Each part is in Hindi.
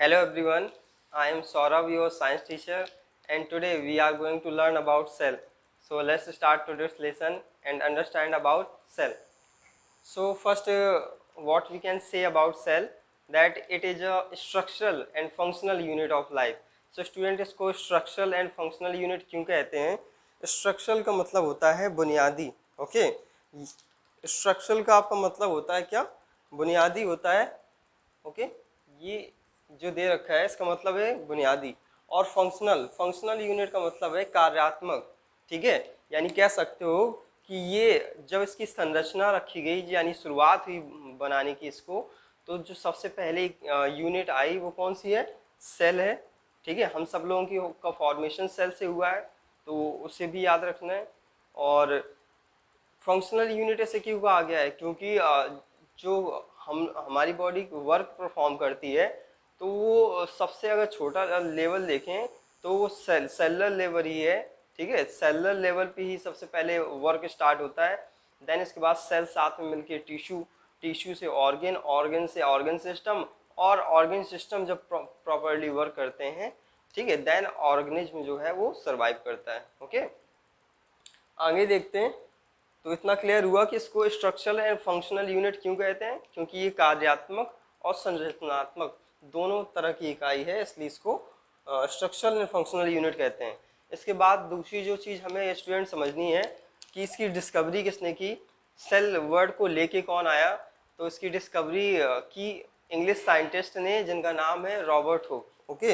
Hello everyone, I am Saurabh, your science teacher, and today we are going to learn about cell. So let's start today's lesson and understand about cell. So first, what we can say about cell, that it is a structural and functional unit of life. So student, इसको structural and functional unit क्यों कहते हैं? Structural का मतलब होता है बुनियादी, ओके? Structural का आपका मतलब होता है क्या? बुनियादी होता है, ओके? ये जो दे रखा है इसका मतलब है बुनियादी। और फंक्शनल यूनिट का मतलब है कार्यात्मक, ठीक है? यानी कह सकते हो कि ये जब इसकी संरचना रखी गई, यानी शुरुआत हुई बनाने की इसको, तो जो सबसे पहले यूनिट आई वो कौन सी है? सेल है, ठीक है? हम सब लोगों की का फॉर्मेशन सेल से हुआ है, तो उसे भी याद रखना है। और फंक्शनल यूनिट ऐसे क्यों आ गया है? क्योंकि जो हमारी बॉडी वर्क परफॉर्म करती है, तो वो सबसे अगर छोटा लेवल देखें तो वो सेलुलर लेवल ही है, ठीक है? सेलुलर लेवल पे ही सबसे पहले वर्क स्टार्ट होता है। देन इसके बाद सेल साथ में मिलके टिश्यू से ऑर्गन से ऑर्गन सिस्टम, और ऑर्गन सिस्टम जब प्रॉपरली वर्क करते हैं, ठीक है, देन ऑर्गेनिज्म जो है वो सर्वाइव करता है। ओके, आगे देखते हैं। तो इतना क्लियर हुआ कि इसको स्ट्रक्चरल एंड फंक्शनल यूनिट क्यों कहते हैं? क्योंकि ये कार्यात्मक और संरचनात्मक दोनों तरह की इकाई है, इसलिए इसको स्ट्रक्चरल एंड फंक्शनल यूनिट कहते हैं। इसके बाद दूसरी जो चीज़ हमें स्टूडेंट समझनी है कि इसकी डिस्कवरी किसने की, सेल वर्ड को लेके कौन आया? तो इसकी डिस्कवरी की इंग्लिश साइंटिस्ट ने, जिनका नाम है Robert Hooke. Okay,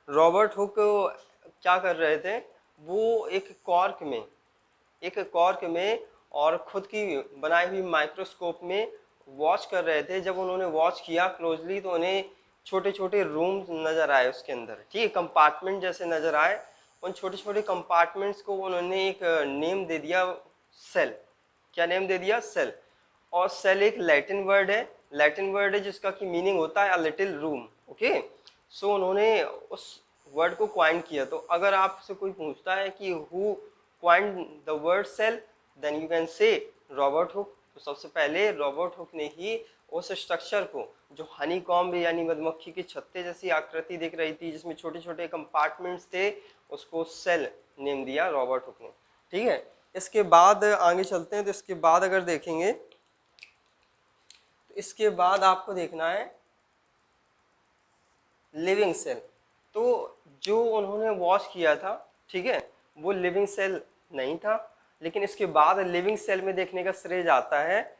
Robert Hooke क्या कर रहे थे? वो एक कॉर्क में और खुद की बनाई हुई माइक्रोस्कोप में वॉच कर रहे थे। जब उन्होंने वॉच किया क्लोजली तो उन्हें छोटे छोटे रूम्स नज़र आए उसके अंदर, ठीक है, कंपार्टमेंट जैसे नज़र आए। उन छोटे छोटे कंपार्टमेंट्स को उन्होंने एक नेम दे दिया, सेल। क्या नेम दे दिया? सेल। और सेल एक लैटिन वर्ड है जिसका की मीनिंग होता है अ लिटिल रूम। ओके, सो उन्होंने उस वर्ड को क्वाइन किया। तो अगर आपसे कोई पूछता है कि who coin the word cell, then you can say Robert Hooke. तो सबसे पहले रॉबर्ट हुक ने ही उस स्ट्रक्चर को, जो हनी कॉम्ब यानी मधुमक्खी के छत्ते जैसी आकृति दिख रही थी जिसमें छोटे छोटे कंपार्टमेंट्स थे, उसको सेल नेम दिया रॉबर्ट हुक ने, ठीक है? इसके बाद आगे चलते हैं। तो इसके बाद अगर देखेंगे तो इसके बाद आपको देखना है लिविंग सेल। तो जो उन्होंने वॉच किया था, ठीक है, वो लिविंग सेल नहीं था, लेकिन इसके बाद लिविंग सेल में देखने का श्रेय जाता है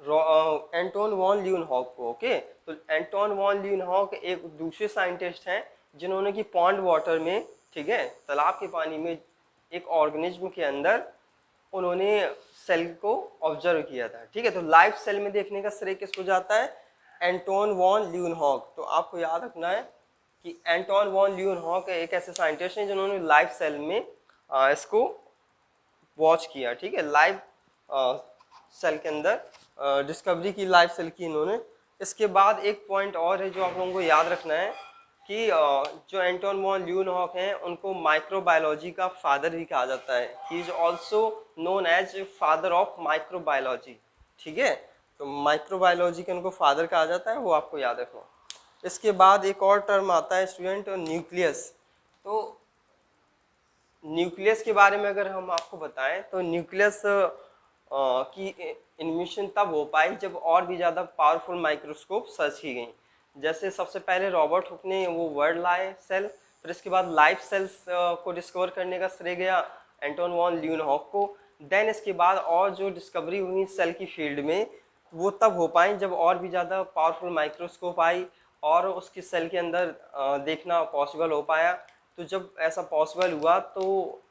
एंटोन वॉन ल्यूनहॉक को। ओके, तो एंटोन वॉन ल्यूनहॉक एक दूसरे साइंटिस्ट हैं जिन्होंने कि पॉन्ड वाटर में, ठीक है, तालाब के पानी में एक ऑर्गेनिज्म के अंदर उन्होंने सेल को ऑब्जर्व किया था, ठीक है? तो लाइफ सेल में देखने का श्रेय किसको जाता है? Anton van Leeuwenhoek. तो आपको याद रखना है कि एंटोन वॉन ल्यूनहॉक एक ऐसे साइंटिस्ट हैं जिन्होंने लाइफ सेल में इसको वॉच किया, ठीक है, लाइव सेल के अंदर डिस्कवरी की लाइव सेल की इन्होंने। इसके बाद एक पॉइंट और है जो आप लोगों को याद रखना है कि जो एंटोन वॉन ल्यूनहॉक हैं उनको माइक्रोबायोलॉजी का फादर भी कहा जाता है। He is also known as father of microbiology, ठीक है? तो माइक्रोबायोलॉजी के उनको फादर कहा जाता है, वो आपको याद रखना। इसके बाद एक और टर्म आता है स्टूडेंट, न्यूक्लियस। तो न्यूक्लियस के बारे में अगर हम आपको बताएं तो न्यूक्लियस की इन्वेंशन तब हो पाई जब और भी ज़्यादा पावरफुल माइक्रोस्कोप सर्च की गई। जैसे सबसे पहले रॉबर्ट हुक ने वो वर्ड लाए सेल, फिर इसके बाद लाइफ सेल्स को डिस्कवर करने का श्रेय गया एंटोन वॉन ल्यूनहॉक को। देन इसके बाद और जो डिस्कवरी हुई सेल की फील्ड में, वो तब हो पाई जब और भी ज़्यादा पावरफुल माइक्रोस्कोप आई और उसकी सेल के अंदर देखना पॉसिबल हो पाया। तो जब ऐसा पॉसिबल हुआ तो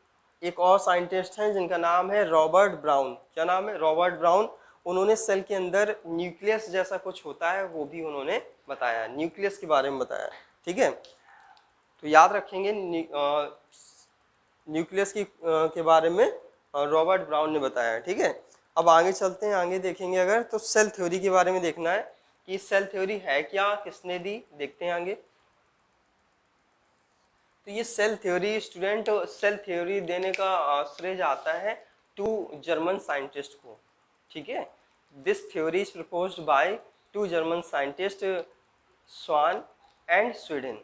एक और साइंटिस्ट हैं जिनका नाम है रॉबर्ट ब्राउन। क्या नाम है? Robert brown. उन्होंने सेल के अंदर न्यूक्लियस जैसा कुछ होता है वो भी उन्होंने बताया, न्यूक्लियस के बारे में बताया, ठीक है? तो याद रखेंगे न्यूक्लियस के बारे में रॉबर्ट ब्राउन ने बताया, ठीक है? अब आगे चलते हैं, आगे देखेंगे अगर तो सेल थ्योरी के बारे में देखना है कि सेल थ्योरी है क्या, किसने दी, देखते हैं आगे। तो ये cell theory student, cell theory देने का श्रेय जाता है टू जर्मन साइंटिस्ट को, ठीक है? This theory is proposed by two German scientist, Schwann and Sweden.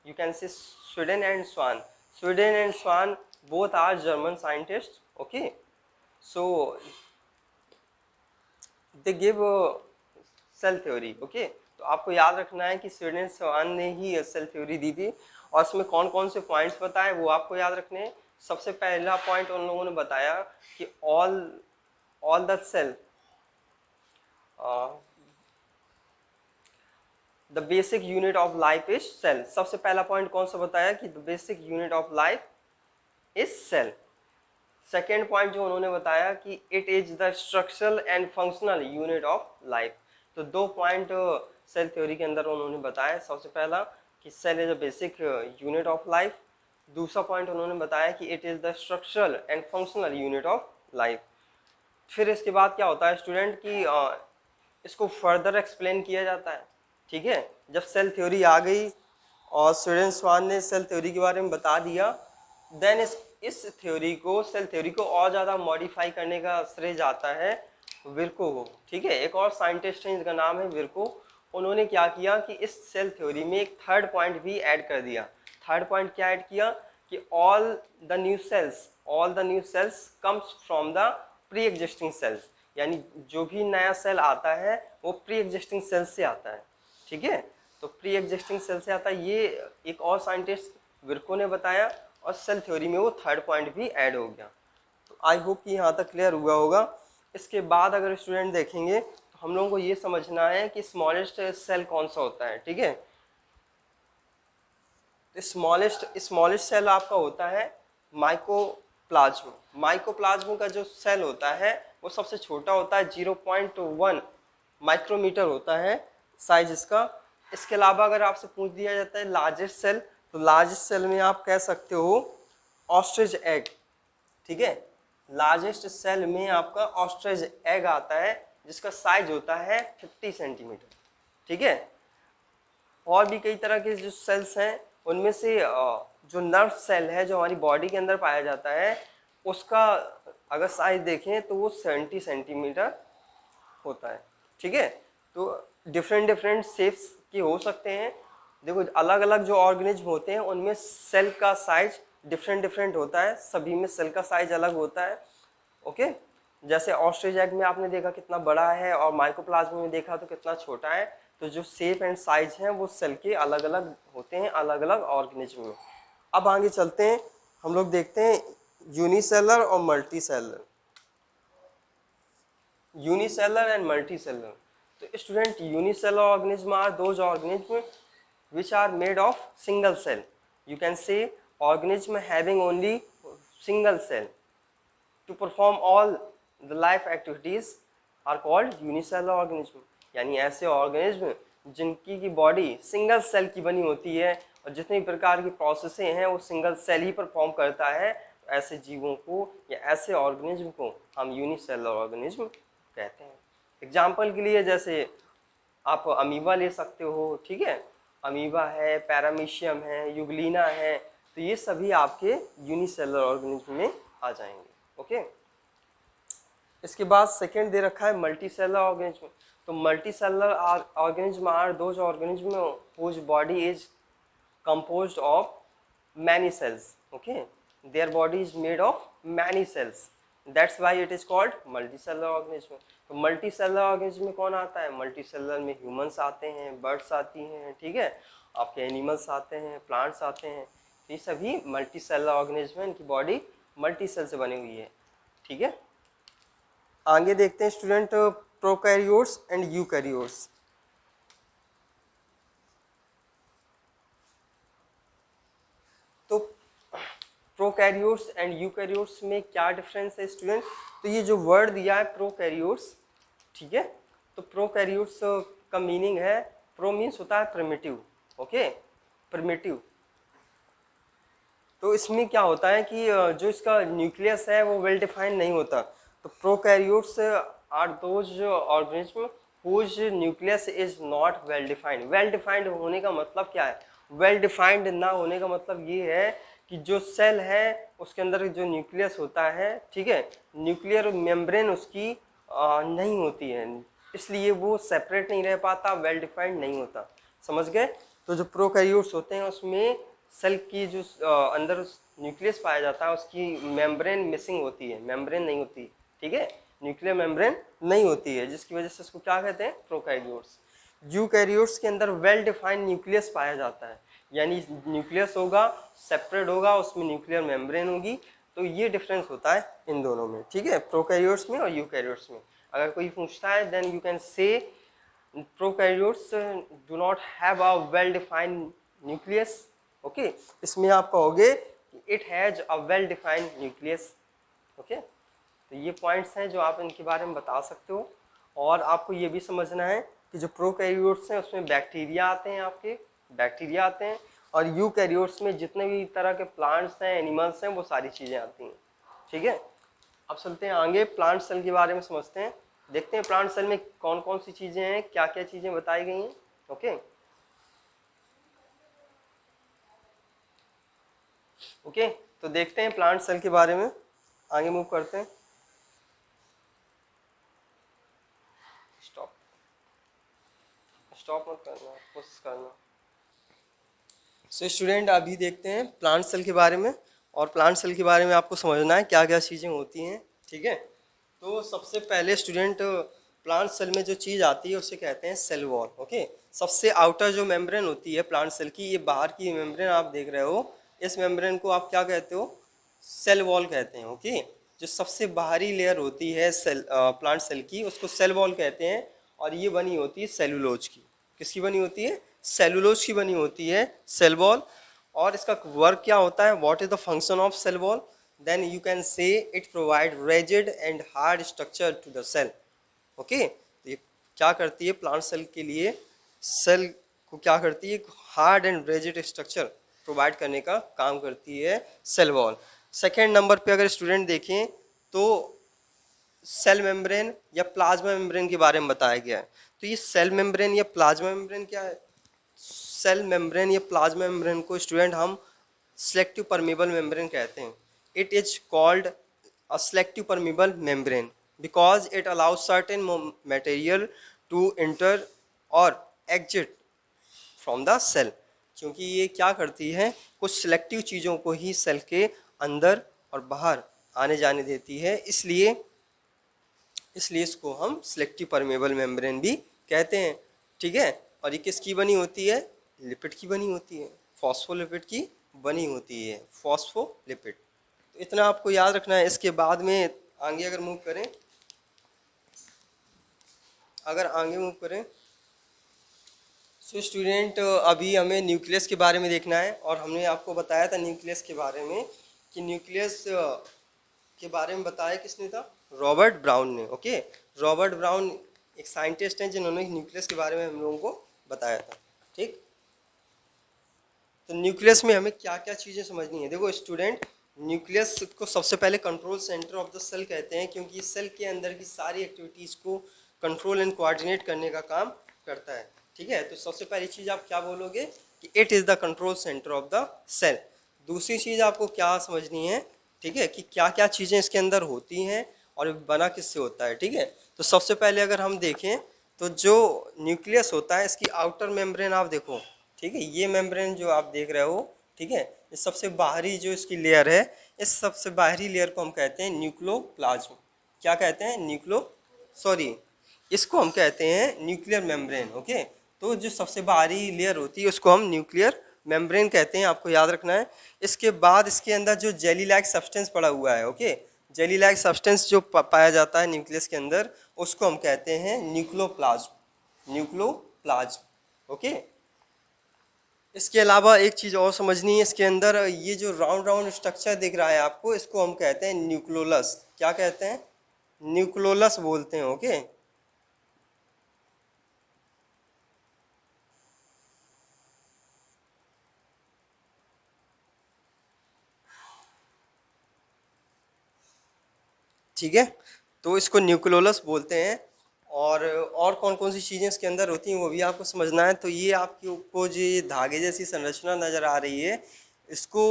You can say Sweden and Swan. Sweden and Swan both are German scientists. Okay, so they give cell theory. Okay, तो आपको याद रखना है कि स्वीडन स्वान ने ही सेल थ्योरी दी थी और इसमें कौन कौन से पॉइंट्स बताए वो आपको याद रखने हैं. सबसे पहला पॉइंट उन लोगों ने बताया कि all the cell the basic unit of life is cell. सबसे पहला पॉइंट कौन सा बताया कि the basic unit of life is cell. Second point जो उन्होंने बताया कि it is the structural and functional unit of life. तो दो पॉइंट सेल थ्योरी के अंदर उन्होंने बताया. सबसे पहला कि cell is a basic unit of life. दूसरा पॉइंट उन्होंने बताया कि it is the structural and functional unit of life. फिर इसके बाद क्या होता है स्टूडेंट कि इसको फर्दर एक्सप्लेन किया जाता है. ठीक है, जब सेल थ्योरी आ गई और स्वीडन स्वान ने सेल थ्योरी के बारे में बता दिया, देन इस थ्योरी को सेल थ्योरी को और ज़्यादा मॉडिफाई करने का श्रेय जाता है विर्को को. ठीक है, एक और साइंटिस्ट हैं जिसका नाम है विर्को. उन्होंने क्या किया कि इस सेल थ्योरी में एक थर्ड पॉइंट भी ऐड कर दिया. थर्ड पॉइंट क्या ऐड किया कि all the new sales comes from the pre existing cells. यानी जो भी नया सेल आता है वो प्री एग्जिस्टिंग सेल से आता है. ठीक है, तो प्री एग्जिस्टिंग सेल से आता है. ये एक और साइंटिस्ट विर्को ने बताया और सेल थ्योरी में वो थर्ड पॉइंट भी ऐड हो गया. तो आई होप कि यहाँ तक क्लियर हुआ होगा. इसके बाद अगर स्टूडेंट देखेंगे तो हम लोगों को ये समझना है कि स्मॉलेस्ट सेल कौन सा होता है. ठीक है, तो स्मॉलेस्ट सेल आपका होता है माइकोप्लाज्म. माइकोप्लाज्म का जो सेल होता है वो सबसे छोटा होता है. 0.1 माइक्रोमीटर होता है साइज इसका. इसके अलावा अगर आपसे पूछ दिया जाता है लार्जेस्ट सेल, तो लार्जेस्ट सेल में आप कह सकते हो ऑस्ट्रिच एग. ठीक है, लार्जेस्ट सेल में आपका ऑस्ट्रिच एग आता है जिसका साइज होता है 50 सेंटीमीटर. ठीक है, और भी कई तरह के जो सेल्स हैं उनमें से जो नर्व सेल है जो हमारी बॉडी के अंदर पाया जाता है उसका अगर साइज देखें तो वो 70 सेंटीमीटर होता है. ठीक है, तो डिफरेंट शेप्स के हो सकते हैं. देखो अलग अलग जो ऑर्गेनिज्म होते हैं उनमें सेल का साइज डिफरेंट होता है. सभी में सेल का साइज अलग होता है. ओके, जैसे ऑस्ट्रिच एग में आपने देखा कितना बड़ा है और माइकोप्लाज्म में देखा तो कितना छोटा है. तो जो शेप एंड साइज हैं वो सेल के अलग अलग होते हैं अलग अलग ऑर्गेनिज्म में. अब आगे चलते हैं, हम लोग देखते हैं यूनिसेलर और मल्टीसेलर. Unicellular and multicellular. तो student unicellular organism are those organism which are made of single cell. You can say organism having only single cell to perform all the life activities are called unicellular organism. यानी ऐसे ऑर्गेनिज्म जिनकी की बॉडी सिंगल सेल की बनी होती है और जितनी प्रकार की प्रोसेसें हैं वो सिंगल सेल ही परफॉर्म करता है. ऐसे जीवों को या ऐसे ऑर्गेनिज्म को हम यूनिसेलुलर ऑर्गेनिज्म कहते हैं. एग्जाम्पल के लिए जैसे आप अमीबा ले सकते हो. ठीक है, अमीबा है, पैरामीशियम है, यूग्लिना है, तो ये सभी आपके यूनिसेलुलर ऑर्गेनिज्म में आ जाएंगे. ओके, इसके बाद सेकंड दे रखा है मल्टीसेलुलर ऑर्गेनिज्म. तो multicellular organism are those organism whose body is composed of many cells. Okay, their body is made of many cells, that's why it is called multicellular organism. तो मल्टीसेलुलर ऑर्गेनिज्म में कौन आता है? मल्टीसेलुलर में ह्यूमंस आते हैं, बर्ड्स आती हैं. ठीक है, आपके एनिमल्स आते हैं, प्लांट्स आते हैं. ये सभी मल्टीसेलुलर ऑर्गेनिज्म है, इनकी बॉडी मल्टी सेल से बनी हुई है. ठीक है, आगे देखते हैं स्टूडेंट प्रोकैरियोट्स एंड यूकैरियोट्स. तो प्रोकैरियोट्स एंड यूकैरियोट्स में क्या डिफरेंस है स्टूडेंट? तो ये जो वर्ड दिया है प्रोकैरियोट्स, ठीक है, तो प्रोकैरियोट्स का मीनिंग है, प्रो मीन्स होता है प्रिमिटिव. Okay, primitive. तो इसमें क्या होता है कि जो इसका न्यूक्लियस है वो वेल डिफाइंड नहीं होता. तो prokaryotes are those organism whose nucleus is not well defined. Well defined होने का मतलब क्या है? वेल डिफाइंड ना होने का मतलब ये है कि जो सेल है उसके अंदर जो न्यूक्लियस होता है, ठीक है, न्यूक्लियर मेम्ब्रेन उसकी नहीं होती है, इसलिए वो सेपरेट नहीं रह पाता, वेल डिफाइंड नहीं होता. समझ गए? तो जो प्रोकैरियोट्स होते हैं उसमें सेल की जो अंदर न्यूक्लियस पाया जाता है उसकी मेम्ब्रेन मिसिंग होती है, मेम्ब्रेन नहीं होती, ठीक है, न्यूक्लियर मेम्ब्रेन नहीं होती है, जिसकी वजह से उसको क्या कहते हैं, प्रोकैरियोट्स। यूकैरियोट्स के अंदर वेल डिफाइंड न्यूक्लियस पाया जाता है, यानी न्यूक्लियस होगा, सेपरेट होगा, उसमें न्यूक्लियर मेम्ब्रेन होगी, तो ये डिफरेंस होता है इन दोनों में, ठीक है, प्रोकैरियोट्स में और यूकैरियोट्स में। अगर कोई पूछता है then you can say prokaryotes do not have a well defined nucleus, okay, इसमें आप कहोगे it has a well defined nucleus, okay. तो ये पॉइंट्स हैं जो आप इनके बारे में बता सकते हो। और आपको ये भी समझना है कि जो प्रोकैरियोट्स हैं उसमें बैक्टीरिया आते हैं, आपके बैक्टीरिया आते हैं, और यूकैरियोट्स में जितने भी तरह के प्लांट्स हैं, एनिमल्स हैं, वो सारी चीज़ें आती हैं, ठीक है। अब चलते हैं आगे, प्लांट सेल के बारे में समझते हैं, देखते हैं प्लांट सेल में कौन कौन सी चीज़ें हैं, क्या क्या चीज़ें बताई गई हैं, ओके। ओके, तो देखते हैं प्लांट सेल के बारे में, आगे मूव करते हैं। स्टॉप स्टॉप मत करना, कोशिश करना। सो स्टूडेंट अभी देखते हैं प्लांट सेल के बारे में, और प्लांट सेल के बारे में आपको समझना है क्या क्या चीज़ें होती हैं, ठीक है। तो सबसे पहले स्टूडेंट प्लांट सेल में जो चीज़ आती है उसे कहते हैं सेल वॉल, ओके। सबसे आउटर जो मेम्ब्रेन होती है प्लांट सेल की, ये बाहर की मेम्ब्रेन आप देख रहे हो, इस मेम्ब्रेन को आप क्या कहते हो, सेल वॉल कहते हैं, ओके। जो सबसे बाहरी लेयर होती है सेल प्लांट सेल की, उसको सेल वॉल कहते हैं, और ये बनी होती है सेलुलोज की। किसकी बनी होती है, सेलुलोज की बनी होती है सेल वॉल। और इसका वर्क क्या होता है, what is the function of cell wall, then you can say it provide rigid and hard structure to the cell, okay. तो ये क्या करती है प्लांट सेल के लिए, सेल को क्या करती है, hard and rigid structure provide करने का काम करती है सेल वॉल। सेकेंड नंबर पे अगर स्टूडेंट देखें तो सेल मेम्ब्रेन या प्लाज्मा मेम्ब्रेन के बारे में बताया गया है। तो ये सेल मेम्ब्रेन या प्लाज्मा मेम्ब्रेन क्या है, सेल मेम्ब्रेन या प्लाज्मा मेम्ब्रेन को स्टूडेंट हम सिलेक्टिव परमेबल मेम्ब्रेन कहते हैं। It is called a selective permeable membrane because it allows certain material to enter और एग्जिट फ्रॉम द सेल, क्योंकि ये क्या करती है, कुछ सिलेक्टिव चीज़ों को ही सेल के अंदर और बाहर आने जाने देती है, इसलिए इसको हम सिलेक्टिव परमेबल मेम्ब्रेन भी कहते हैं, ठीक है। और ये किसकी बनी होती है, लिपिड की बनी होती है, फॉस्फोलिपिड की बनी होती है, फॉस्फोलिपिड। तो इतना आपको याद रखना है। इसके बाद में आगे अगर मूव करें, सो स्टूडेंट अभी हमें न्यूक्लियस के बारे में देखना है, और हमने आपको बताया था न्यूक्लियस के बारे में कि न्यूक्लियस के बारे में बताया किसने था, रॉबर्ट ब्राउन ने, ओके। रॉबर्ट ब्राउन एक साइंटिस्ट हैं जिन्होंने न्यूक्लियस के बारे में हम लोगों को बताया था, ठीक। तो न्यूक्लियस में हमें क्या क्या चीज़ें समझनी है, देखो स्टूडेंट, न्यूक्लियस को सबसे पहले control centre of the cell कहते हैं, क्योंकि सेल के अंदर की सारी एक्टिविटीज़ को कंट्रोल एंड कोऑर्डिनेट करने का काम करता है, ठीक है। तो सबसे पहली चीज़ आप क्या बोलोगे कि it is the control centre of the cell. दूसरी चीज़ आपको क्या समझनी है, ठीक है, कि क्या क्या चीज़ें इसके अंदर होती हैं और बना किससे होता है, ठीक है। तो सबसे पहले अगर हम देखें तो जो न्यूक्लियस होता है इसकी आउटर मेम्ब्रेन आप देखो, ठीक है, ये मेम्ब्रेन जो आप देख रहे हो, ठीक है, इस सबसे बाहरी जो इसकी लेयर है, इस सबसे बाहरी लेयर को हम कहते हैं न्यूक्लियोप्लाज्म। क्या कहते हैं, इसको हम कहते हैं न्यूक्लियर मेम्ब्रेन, ओके। तो जो सबसे बाहरी लेयर होती है उसको हम न्यूक्लियर मेम्ब्रेन कहते हैं, आपको याद रखना है। इसके बाद इसके अंदर जो जेली लाइक सब्सटेंस पड़ा हुआ है, ओके, जेली लाइक सब्सटेंस जो पाया जाता है न्यूक्लियस के अंदर, उसको हम कहते हैं न्यूक्लियोप्लाज्म, ओके। इसके अलावा एक चीज़ और समझनी है, इसके अंदर ये जो राउंड राउंड स्ट्रक्चर दिख रहा है आपको, इसको हम कहते हैं न्यूक्लियोलस। क्या कहते हैं, न्यूक्लियोलस बोलते हैं, ओके। ठीक है, तो इसको न्यूक्लियोलस बोलते हैं। और कौन कौन सी चीज़ें इसके अंदर होती हैं वो भी आपको समझना है। तो ये आपको जो ये धागे जैसी संरचना नज़र आ रही है, इसको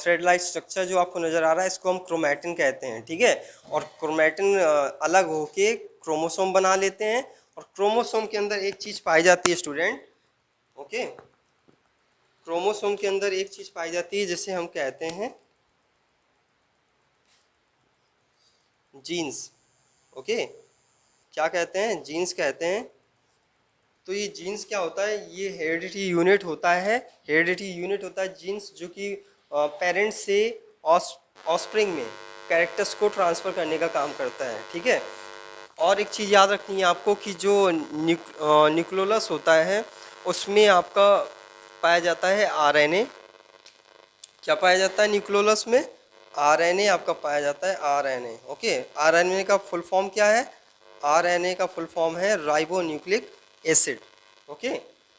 थ्रेड लाइक स्ट्रक्चर जो आपको नज़र आ रहा है, इसको हम क्रोमैटिन कहते हैं, ठीक है। और क्रोमैटिन अलग होके क्रोमोसोम बना लेते हैं, और क्रोमोसोम के अंदर एक चीज़ पाई जाती है स्टूडेंट, ओके, क्रोमोसोम के अंदर एक चीज पाई जाती है जिसे हम कहते हैं जीन्स। ओके, क्या कहते हैं? जीन्स कहते हैं। तो ये जीन्स क्या होता है? ये हेरिडिटी यूनिट होता है। हेरिडिटी यूनिट होता है जीन्स, जो कि पेरेंट्स से ऑस्प्रिंग में कैरेक्टर्स को ट्रांसफ़र करने का काम करता है। ठीक है। और एक चीज़ याद रखनी है आपको कि जो न्यूक्लियोलस होता है उसमें आपका पाया जाता है आरएनए। क्या पाया जाता है न्यूक्लियोलस में? आरएनए आपका पाया जाता है, आरएनए। ओके, आरएनए का फुल फॉर्म क्या है? आरएनए का फुल फॉर्म है राइबो न्यूक्लिक एसिड। ओके,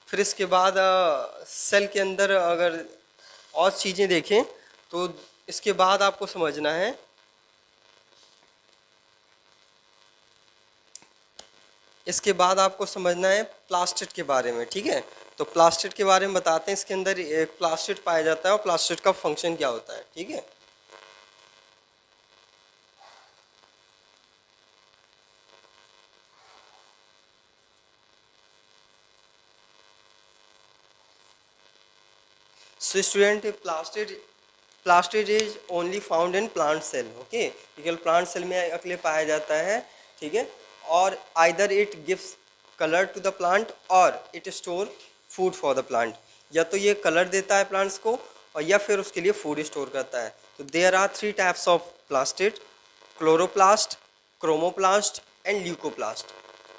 फिर इसके बाद सेल के अंदर अगर और चीज़ें देखें तो इसके बाद आपको समझना है, इसके बाद आपको समझना है प्लास्टिड के बारे में। ठीक है, तो प्लास्टिड के बारे में बताते हैं। इसके अंदर एक प्लास्टिड पाया जाता है और प्लास्टिड का फंक्शन क्या होता है। ठीक है, so student, plastid is only found in plant cell. Okay, केवल प्लांट सेल में अकेले पाया जाता है। ठीक है, और either it gives colour to the plant और it store food for the plant. या तो ये कलर देता है प्लांट्स को और या फिर उसके लिए फूड स्टोर करता है। तो there are three types of plastid: chloroplast, chromoplast and leucoplast.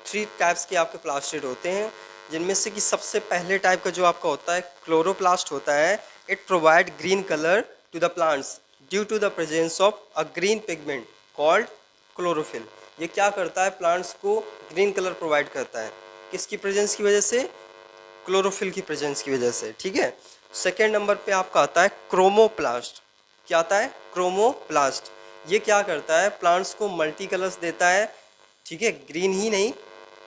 Three types के आपके प्लास्टिड होते हैं, जिनमें से कि सबसे पहले टाइप का जो आपका होता है क्लोरोप्लास्ट होता है। It provide green colour to the plants due to the presence of a green pigment called chlorophyll. ये क्या करता है? प्लांट्स को ग्रीन कलर प्रोवाइड करता है। किसकी प्रेजेंस की वजह से? क्लोरोफिल की प्रेजेंस की वजह से। ठीक है। सेकेंड नंबर पे आपका आता है क्रोमोप्लास्ट। क्या आता है? क्रोमोप्लास्ट। ये क्या करता है? प्लांट्स को मल्टी कलर्स देता है। ठीक है, ग्रीन ही नहीं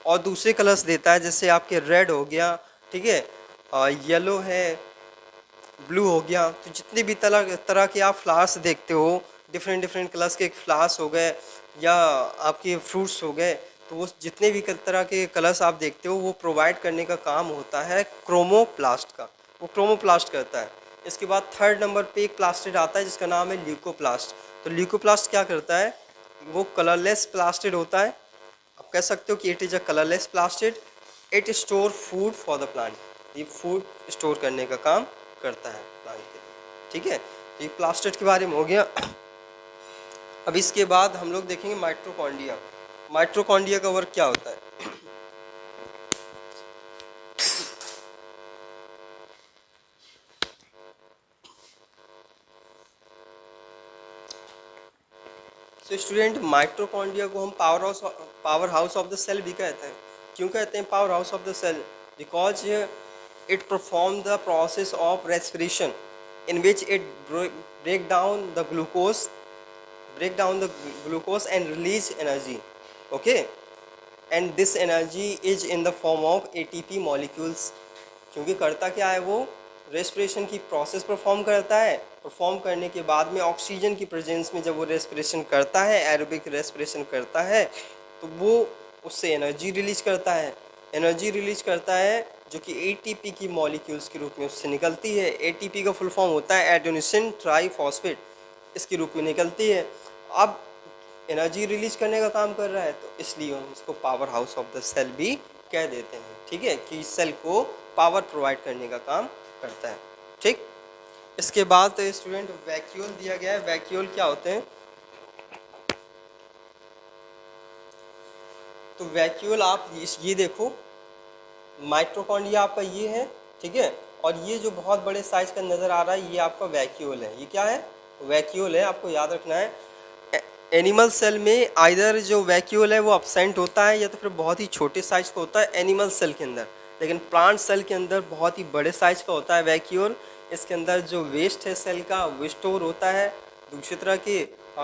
और दूसरे कलर्स देता है, जैसे आपके रेड हो गया, ठीक है, येलो है, ब्लू हो गया। तो जितने भी तरह तरह के आप फ्लावर्स देखते हो, डिफरेंट डिफरेंट कलर्स के फ्लावर्स हो गए या आपके फ्रूट्स हो गए, तो वो जितने भी तरह के कलर्स आप देखते हो वो प्रोवाइड करने का काम होता है क्रोमोप्लास्ट का। वो क्रोमोप्लास्ट करता है। इसके बाद थर्ड नंबर पे एक प्लास्टिड आता है जिसका नाम है ल्यूकोप्लास्ट। तो ल्यूकोप्लास्ट क्या करता है? वो कलरलेस प्लास्टिड होता है। आप कह सकते हो कि it is a colourless plastid. It store food for the plant. ये फूड स्टोर करने का काम करता है प्लांट के लिए। ठीक है, तो ये प्लास्टिड के बारे में हो गया। अब इसके बाद हम लोग देखेंगे माइटोकॉन्ड्रिया। माइटोकॉन्ड्रिया का वर्क क्या होता है? सो स्टूडेंट, माइटोकॉन्ड्रिया को हम power house of the cell भी कहते हैं। क्यों कहते हैं power house of the cell? Because it perform the process of respiration in which it break down the glucose and release energy. Okay, and this energy is in the form of ATP molecules. क्योंकि करता क्या है? वो रेस्पिरेशन की प्रोसेस परफॉर्म करता है। परफॉर्म करने के बाद में ऑक्सीजन की प्रेजेंस में जब वो रेस्पिरेशन करता है, एरोबिक रेस्पिरेशन करता है, तो वो उससे एनर्जी रिलीज करता है। एनर्जी रिलीज करता है जो कि एटीपी की मॉलिक्यूल्स के रूप में उससे निकलती है। एटीपी का फुल फॉर्म होता है एडेनोसिन ट्राईफॉस्फेट। इसके रूप में निकलती है। अब एनर्जी रिलीज करने का काम कर रहा है, तो इसलिए हम इसको power house of the cell भी कह देते हैं। ठीक है, कि सेल को पावर प्रोवाइड करने का काम करता है। ठीक, इसके बाद स्टूडेंट वैक्यूल दिया गया है। वैक्यूल क्या होते हैं? तो वैक्यूल आप ये देखो, माइटोकॉन्ड्रिया आपका ये है। ठीक है, और ये जो बहुत बड़े साइज का नज़र आ रहा है, ये आपका वैक्यूल है। ये क्या है? वैक्यूल है। आपको याद रखना है, एनिमल सेल में आइदर जो वैक्यूल है वो अपसेंट होता है या तो फिर बहुत ही छोटे साइज का होता है एनिमल सेल के अंदर। लेकिन प्लांट सेल के अंदर बहुत ही बड़े साइज का होता है वैक्यूल। इसके अंदर जो वेस्ट है सेल का वो स्टोर होता है। दूसरी तरह के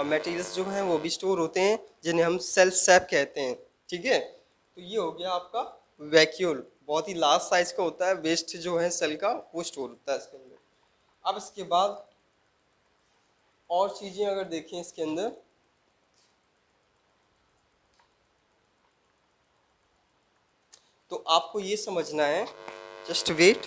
मटेरियल्स जो हैं वो भी स्टोर होते हैं, जिन्हें हम सेल सैप कहते हैं। ठीक है, तो ये हो गया आपका वैक्यूल। बहुत ही लार्ज साइज का होता है। वेस्ट जो है सेल का वो स्टोर होता है इसके अंदर। अब इसके बाद और चीज़ें अगर देखें इसके अंदर, तो आपको ये समझना है, जस्ट वेट।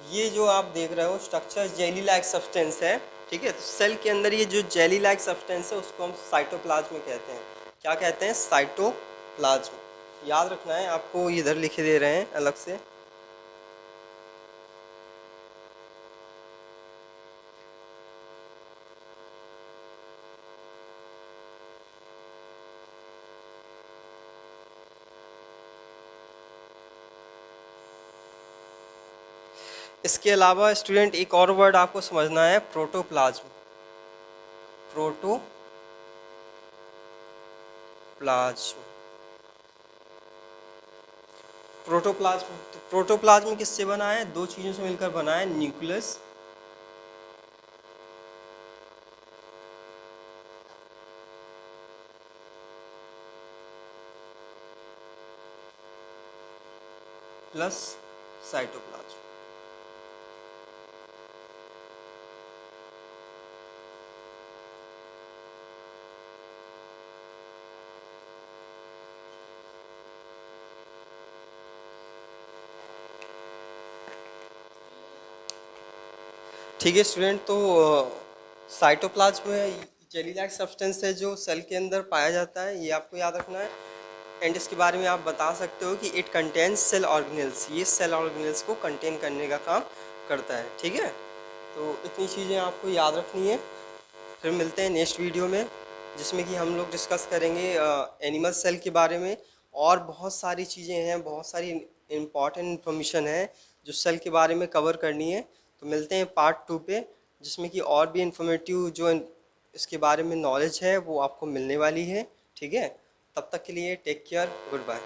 ये जो आप देख रहे हो स्ट्रक्चर जेली लाइक सब्सटेंस है, ठीक है। तो सेल के अंदर ये जो जेली लाइक सब्सटेंस है उसको हम साइटोप्लाज्म कहते हैं। क्या कहते हैं? साइटोप्लाज्म। याद रखना है आपको, इधर लिखे दे रहे हैं अलग से। इसके अलावा स्टूडेंट एक और वर्ड आपको समझना है, प्रोटोप्लाज्म। प्रोटोप्लाज्म। प्रोटोप्लाज्म, तो प्रोटोप्लाज्म किससे बना है? दो चीज़ों से मिलकर बना है, न्यूक्लियस प्लस साइटोप्लाज्म। ठीक है स्टूडेंट, तो साइटोप्लाज्म जेली लाइक सब्सटेंस है जो सेल के अंदर पाया जाता है, ये आपको याद रखना है। एंड इसके बारे में आप बता सकते हो कि इट कंटेन्स सेल ऑर्गेनेल्स, ये सेल ऑर्गेनेल्स को कंटेन करने का काम करता है, ठीक है। तो इतनी चीज़ें आपको याद रखनी है। फिर मिलते हैं नेक्स्ट वीडियो में, जिसमें कि हम लोग डिस्कस करेंगे एनिमल सेल के बारे में। और बहुत सारी चीज़ें हैं, बहुत सारी इम्पॉर्टेंट इन्फॉर्मेशन है जो सेल के बारे में कवर करनी है। तो मिलते हैं पार्ट 2 पे, जिसमें कि और भी इंफॉर्मेटिव जो इसके बारे में नॉलेज है वो आपको मिलने वाली है, ठीक है। तब तक के लिए टेक केयर, गुड बाय।